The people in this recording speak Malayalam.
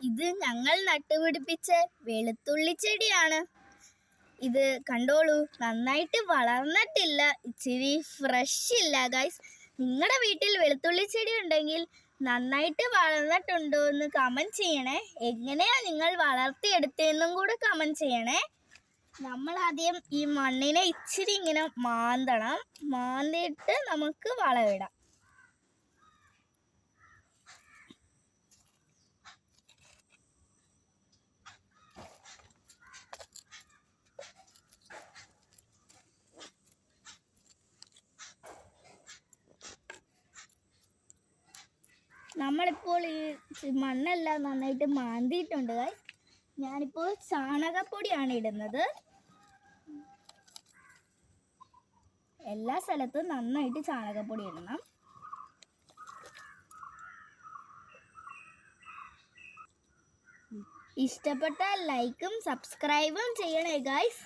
ഇത് ഞങ്ങൾ നട്ടുപിടിപ്പിച്ച വെളുത്തുള്ളി ചെടിയാണ്. ഇത് കണ്ടോളൂ, നന്നായിട്ട് വളർന്നിട്ടില്ല, ഇച്ചിരി ഫ്രഷ് ഇല്ല ഗൈസ്. നിങ്ങളുടെ വീട്ടിൽ വെളുത്തുള്ളി ചെടി ഉണ്ടെങ്കിൽ നന്നായിട്ട് വളർന്നിട്ടുണ്ടോ എന്ന് കമൻറ്റ് ചെയ്യണേ. എങ്ങനെയാണ് നിങ്ങൾ വളർത്തിയെടുത്തതെന്നും കൂടെ കമൻറ്റ് ചെയ്യണേ. നമ്മൾ ആദ്യം ഈ മണ്ണിനെ ഇച്ചിരി ഇങ്ങനെ മാന്തണം. മാന്തിയിട്ട് നമുക്ക് വളമിടാം. നമ്മളിപ്പോൾ ഈ മണ്ണെല്ലാം നന്നായിട്ട് മാന്തിയിട്ടുണ്ട്. ഞാനിപ്പോൾ ചാണകപ്പൊടിയാണ് ഇടുന്നത്. എല്ലാ സ്ഥലത്തും നന്നായിട്ട് ചാണകപ്പൊടി ഇടണം. ഇഷ്ടപ്പെട്ടാൽ ലൈക്കും സബ്സ്ക്രൈബും ചെയ്യണേ ഗൈസ്.